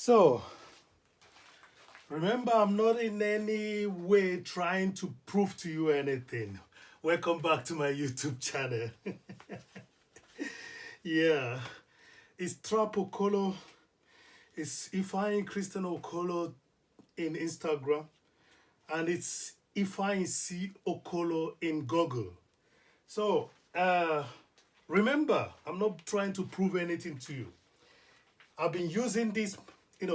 So, remember, I'm not in any way trying to prove to you anything. Welcome back to my YouTube channel. Yeah, it's Trap Okolo. It's Ifeanyi Christian Okolo in Instagram, and it's Ifeanyi C Okolo in Google. So, remember, I'm not trying to prove anything to you. I've been using this,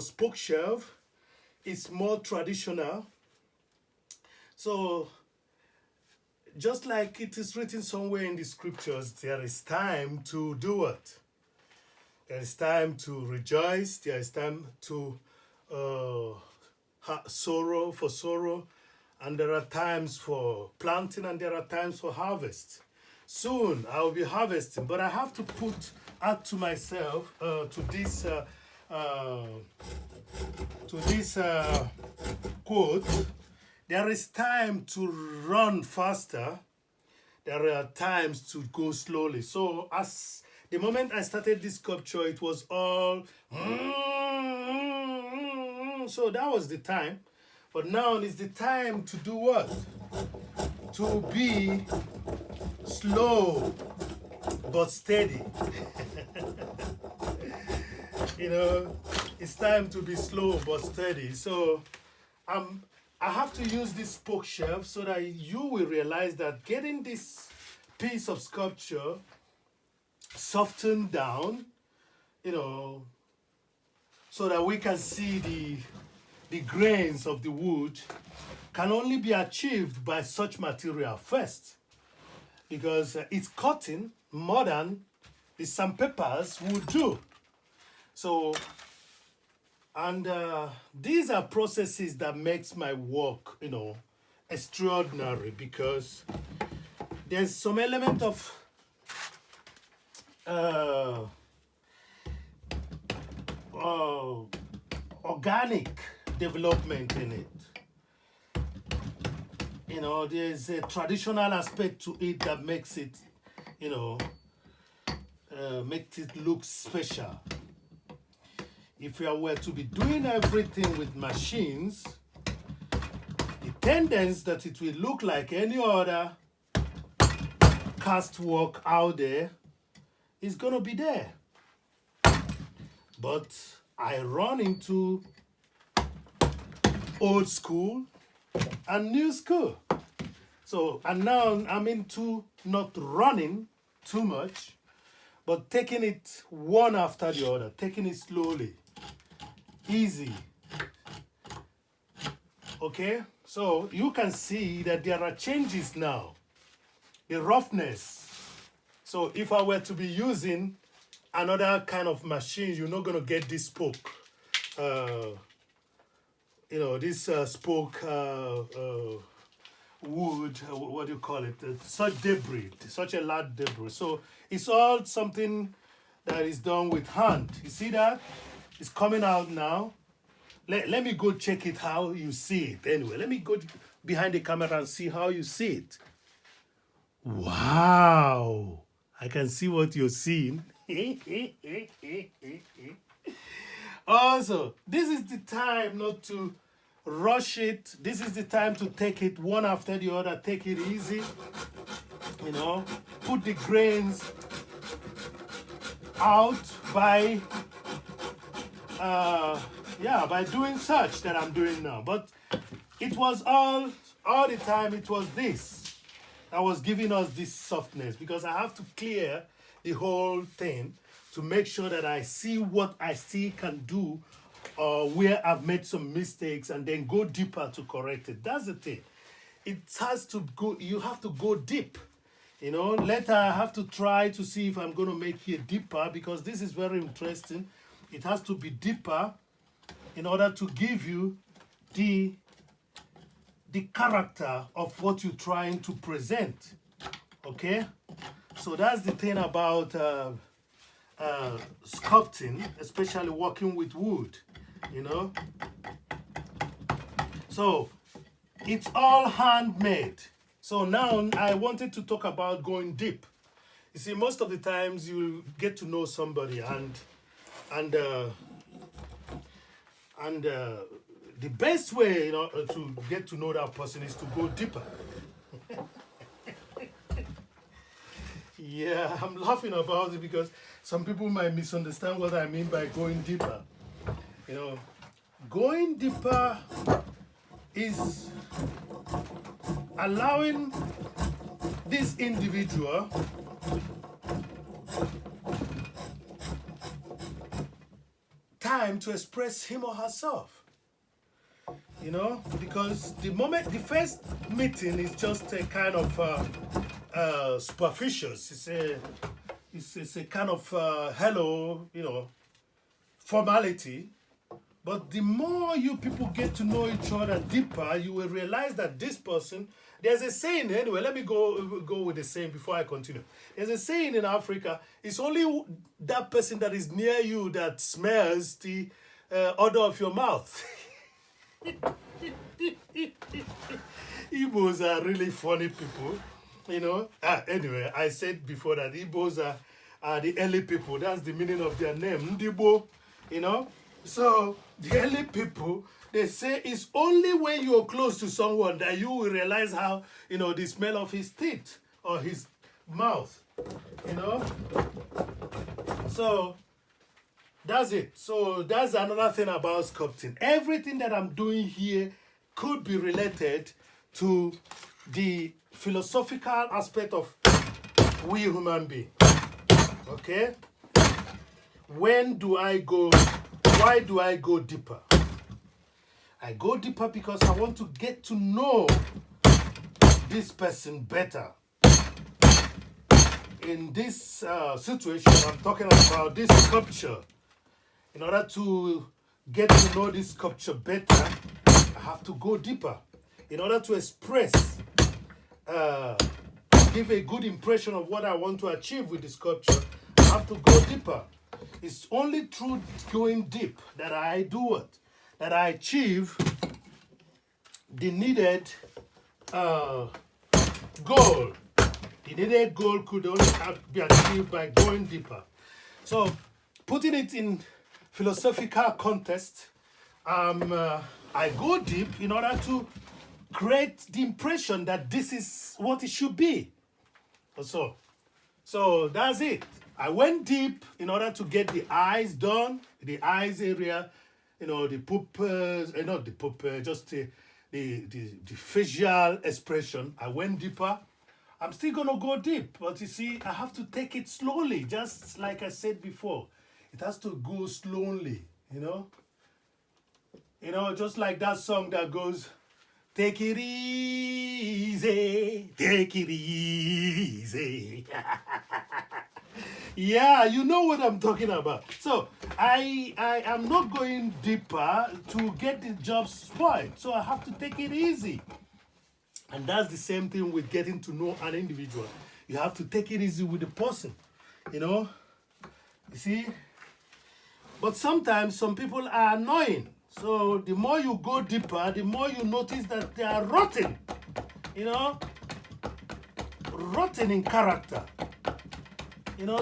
spoke shelf. It's more traditional. So, just like it is written somewhere in the scriptures, there is time to do what? There is time to rejoice. There is time to uh, sorrow for sorrow. And there are times for planting and there are times for harvest. Soon I will be harvesting, but I have to add to myself uh, to this quote. There is time to run faster. There are times to go slowly. So as the moment I started this sculpture, it was all so that was the time. But now is the time to do what? To be slow but steady. you know, it's time to be slow but steady. So I have to use this spoke shelf so that you will realize that getting this piece of sculpture softened down, you know, so that we can see the grains of the wood can only be achieved by such material first, because it's cutting more than the sandpapers would do. So, and these are processes that makes my work, extraordinary, because there's some element of uh, uh, organic development in it. There's a traditional aspect to it that makes it, makes it look special. If you were to be doing everything with machines, the tendency that it will look like any other cast work out there is going to be there. But I run into old school and new school. So, and now I'm into not running too much, but taking it one after the other, taking it slowly, easy. Okay? So you can see that there are changes now. The roughness. So if I were to be using another kind of machine, you're not going to get this spoke. This spoke wood, what do you call it? Such debris, such a large debris. So it's all something that is done with hand. You see that? It's coming out now. Let me go check it how you see it. Anyway, let me go behind the camera and see how you see it. Wow. I can see what you're seeing. Also, this is the time not to rush it. This is the time to take it one after the other. Take it easy. Put the grains out by by doing such that I'm doing now. But it was all the time it was this that was giving us this softness, because I have to clear the whole thing to make sure that I see what I still can do, where I've made some mistakes, and then go deeper to correct it. That's the thing. It has to go, you have to go deep. Later I have to try to see if I'm going to make it deeper, because this is very interesting. It has to be deeper in order to give you the character of what you're trying to present. Okay? So that's the thing about sculpting, especially working with wood, So it's all handmade. So now I wanted to talk about going deep. You see, most of the times you get to know somebody and And the best way, to get to know that person is to go deeper. Yeah, I'm laughing about it because some people might misunderstand what I mean by going deeper. You know, going deeper is allowing this individual time to express him or herself. Because the first meeting is just a kind of superficial. It's a kind of hello, formality. But the more you people get to know each other deeper, you will realize that this person, there's a saying, anyway, let me go with the saying before I continue. There's a saying in Africa, it's only that person that is near you that smells the odor of your mouth. Igbos are really funny people, Anyway, I said before that Igbos are the early people. That's the meaning of their name, Ndibo, So the early people, they say it's only when you're close to someone that you will realize how, the smell of his teeth or his mouth, So that's it. So that's another thing about sculpting. Everything that I'm doing here could be related to the philosophical aspect of we human beings. Okay? Why do I go deeper? I go deeper because I want to get to know this person better. In this situation, I'm talking about this sculpture. In order to get to know this sculpture better, I have to go deeper. In order to express, give a good impression of what I want to achieve with the sculpture, I have to go deeper. It's only through going deep that I do what? That I achieve the needed goal. The needed goal could only be achieved by going deeper. So, putting it in philosophical context, I go deep in order to create the impression that this is what it should be. So that's it. I went deep in order to get the eyes done, the eyes area, the pupils, not the pupil, just the facial expression. I went deeper. I'm still going to go deep, but you see, I have to take it slowly, just like I said before. It has to go slowly, just like that song that goes, take it easy, take it easy. Yeah, you know what I'm talking about. So I am not going deeper to get the job spoiled. So I have to take it easy. And that's the same thing with getting to know an individual. You have to take it easy with the person. You see? But sometimes some people are annoying. So the more you go deeper, the more you notice that they are rotten. Rotten in character.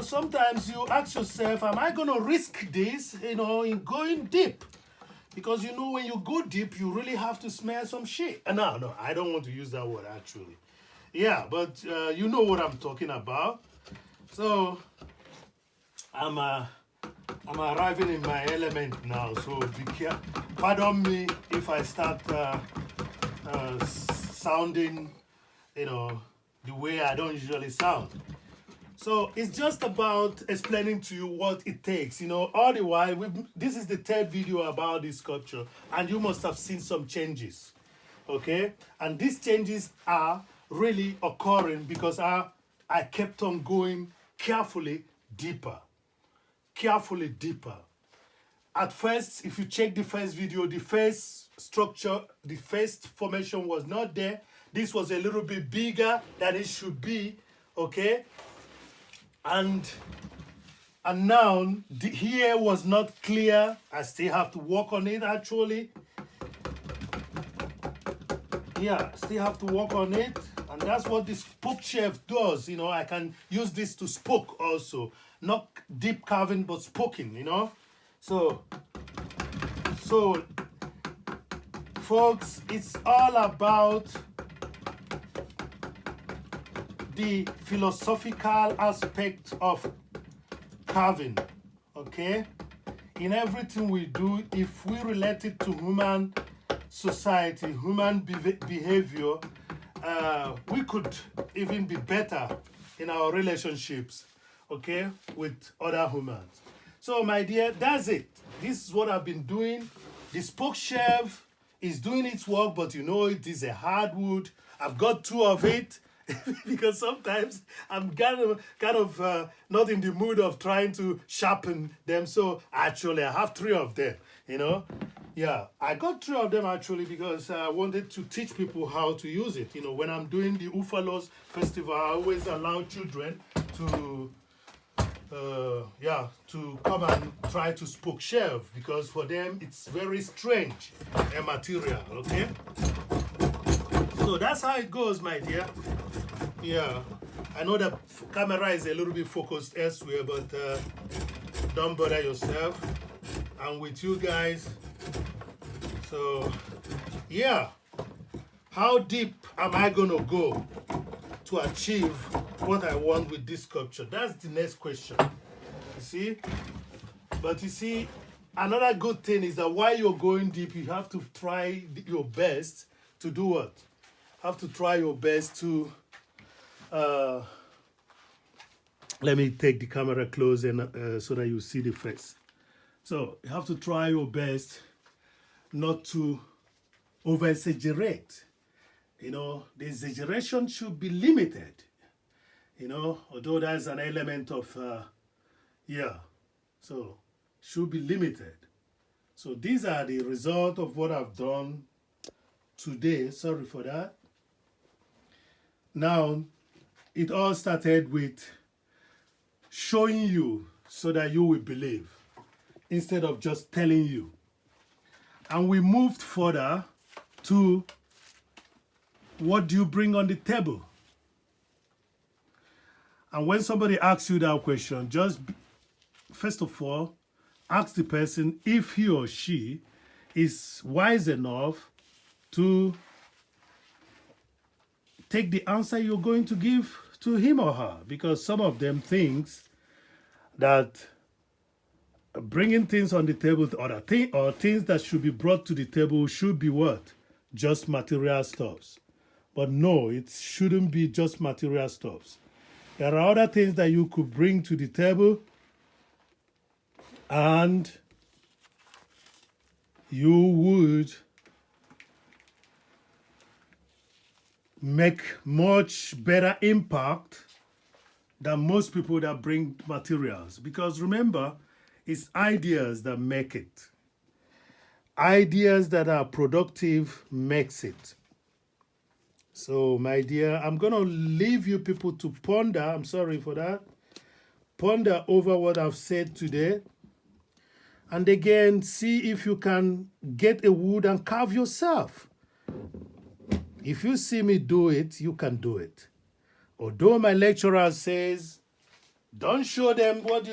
Sometimes you ask yourself, am I going to risk this, in going deep? Because, when you go deep, you really have to smell some shit. No, I don't want to use that word, actually. Yeah, but you know what I'm talking about. So, I'm arriving in my element now. So, pardon me if I start sounding, the way I don't usually sound. So it's just about explaining to you what it takes. All the while, this is the third video about this sculpture, and you must have seen some changes, okay? And these changes are really occurring because I kept on going carefully deeper. At first, if you check the first video, the first structure, the first formation was not there. This was a little bit bigger than it should be, okay? And now, here was not clear. I still have to work on it, actually. Yeah, still have to work on it. And that's what this spoke chef does. I can use this to spoke also. Not deep carving, but spoken, So So, folks, it's all about the philosophical aspect of carving, okay? In everything we do, if we relate it to human society, human behavior, we could even be better in our relationships, okay, with other humans. So, my dear, that's it. This is what I've been doing. The spoke shelf is doing its work, but you know it is a hardwood. I've got two of it because sometimes I'm kind of not in the mood of trying to sharpen them. So actually, I have three of them. You know, yeah, I got three of them actually because I wanted to teach people how to use it. You know, when I'm doing the Ufalos festival, I always allow children to to come and try to spoke shelf because for them it's very strange material, okay? So that's how it goes, my dear. Yeah, I know the camera is a little bit focused elsewhere, but don't bother yourself. I'm with you guys. So, yeah, how deep am I gonna go to achieve what I want with this sculpture? That's the next question. You see? But you see, another good thing is that while you're going deep, you have to try your best to do what? Have to try your best to let me take the camera close and so that you see the face. So you have to try your best not to over exaggerate. You know, the exaggeration should be limited. You know, although there's an element of so should be limited. So these are the result of what I've done today. Sorry for that. Now, it all started with showing you so that you will believe instead of just telling you. And we moved further to what do you bring on the table? And when somebody asks you that question, just first of all, ask the person if he or she is wise enough to take the answer you're going to give to him or her, because some of them thinks that bringing things on the table or things that should be brought to the table should be what? Just material stuffs. But no, it shouldn't be just material stuffs. There are other things that you could bring to the table and you would make much better impact than most people that bring materials. Because remember, it's ideas that make it. Ideas that are productive makes it. So, my dear, I'm going to leave you people to ponder. I'm sorry for that. Ponder over what I've said today. And again, see if you can get a wood and carve yourself. If you see me do it, you can do it. Although my lecturer says, don't show them what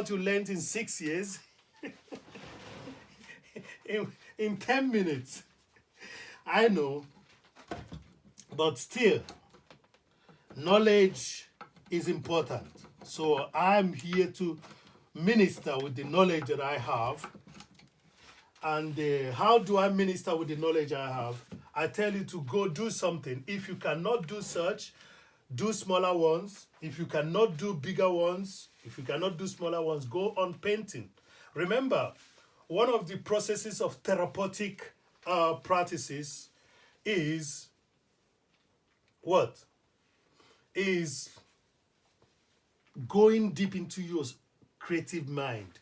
you learned in 6 years in 10 minutes. I know. But still, knowledge is important. So I'm here to minister with the knowledge that I have. And how do I minister with the knowledge I have? I tell you to go do something. If you cannot do such, do smaller ones. If you cannot do bigger ones, if you cannot do smaller ones, go on painting. Remember, one of the processes of therapeutic practices is what? Is going deep into your creative mind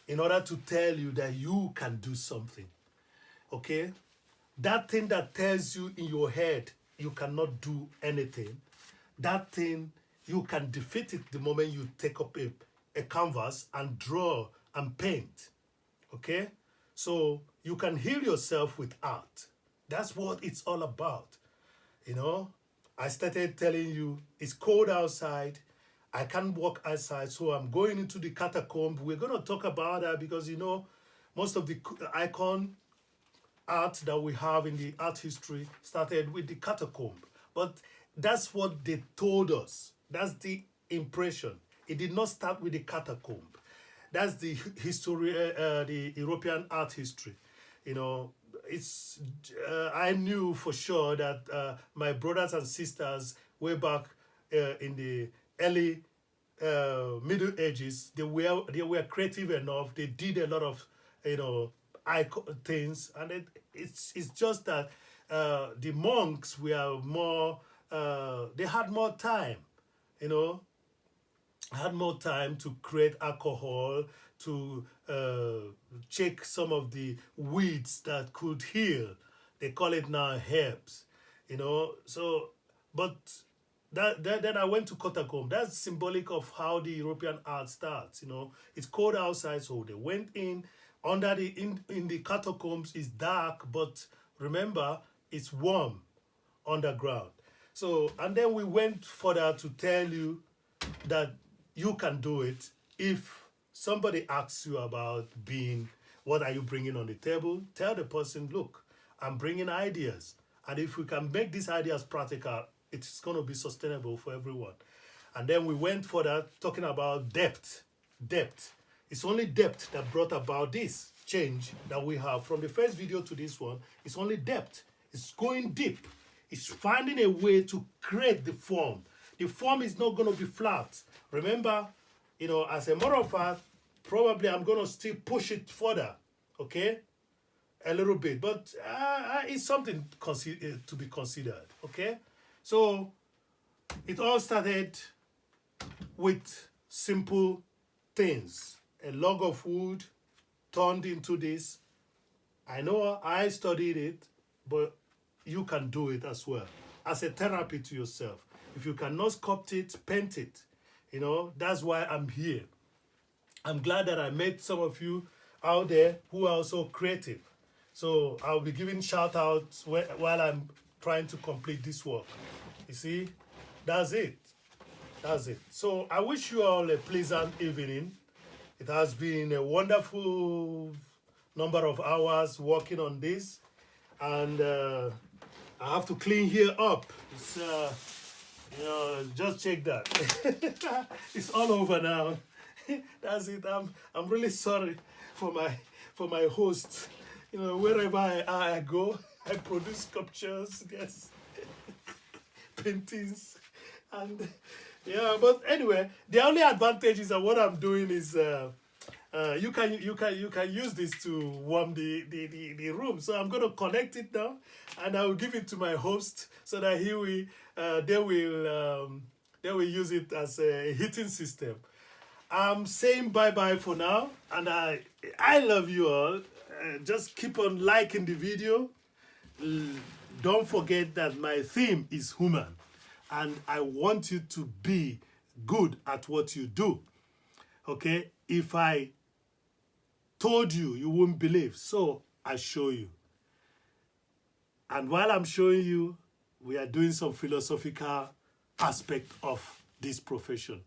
in order to tell you that you can do something. Okay? That thing that tells you in your head you cannot do anything, that thing, you can defeat it the moment you take up a canvas and draw and paint. Okay? So you can heal yourself with art. That's what it's all about. You know, I started telling you it's cold outside. I can't walk outside, so I'm going into the catacomb. We're going to talk about that because, you know, most of the icon art that we have in the art history started with the catacomb. But that's what they told us. That's the impression. It did not start with the catacomb. That's the history, the European art history. You know, it's I knew for sure that my brothers and sisters way back in the early Middle Ages, they were creative enough. They did a lot of things, and it's just that the monks were more. They had more time, you know, had more time to create alcohol, to check some of the weeds that could heal. They call it now herbs, you know. So, but then I went to catacomb. That's symbolic of how the European art starts. You know, it's cold outside, so they went in under the in the catacombs. It's dark, but remember, it's warm underground. So, and then we went further to tell you that you can do it if somebody asks you about being, what are you bringing on the table? Tell the person, look, I'm bringing ideas. And if we can make these ideas practical, it's going to be sustainable for everyone. And then we went further talking about depth. Depth. It's only depth that brought about this change that we have from the first video to this one. It's only depth. It's going deep. It's finding a way to create the form. The form is not going to be flat. Remember, you know, as a matter of fact, probably I'm going to still push it further, okay? A little bit, but it's something to be considered, okay? So it all started with simple things. A log of wood turned into this. I know I studied it, but you can do it as well as a therapy to yourself. If you cannot sculpt it, paint it. You know, that's why I'm here. I'm glad that I met some of you out there who are also creative. So I'll be giving shout outs while I'm trying to complete this work. You see, that's it. That's it. So I wish you all a pleasant evening. It has been a wonderful number of hours working on this. And I have to clean here up. It's, you know, just check that. It's all over now. That's it. I'm really sorry for my host. You know, wherever I go, I produce sculptures, yes, paintings, and yeah. But anyway, the only advantage is that what I'm doing is you can use this to warm the room. So I'm going to connect it now, and I will give it to my host so that they will use it as a heating system. I'm saying bye-bye for now, and I love you all. Just keep on liking the video. Don't forget that my theme is human, and I want you to be good at what you do. Okay? If I told you, you wouldn't believe, so I show you. And while I'm showing you, we are doing some philosophical aspect of this profession.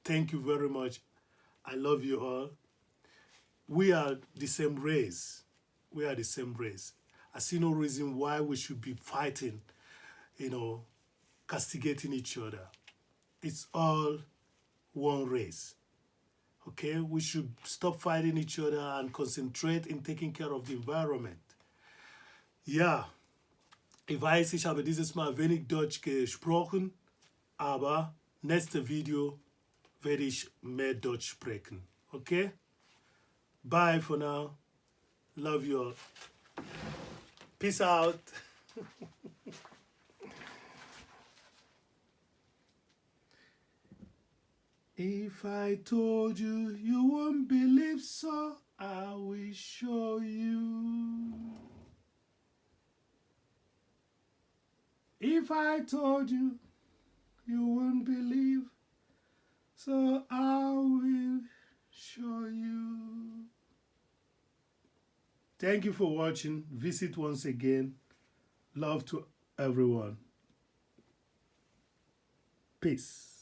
Thank you very much. I love you all. We are the same race. We are the same race. I see no reason why we should be fighting, you know, castigating each other. It's all one race. Okay? We should stop fighting each other and concentrate in taking care of the environment. Ja, ich weiß, ich habe dieses Mal wenig Deutsch gesprochen, aber nächstes Video werde ich mehr Deutsch sprechen. Okay? Bye for now. Love you all. Peace out. If I told you, you won't believe, so I will show you. If I told you, you won't believe, so I will show you. Thank you for watching. Visit once again. Love to everyone. Peace.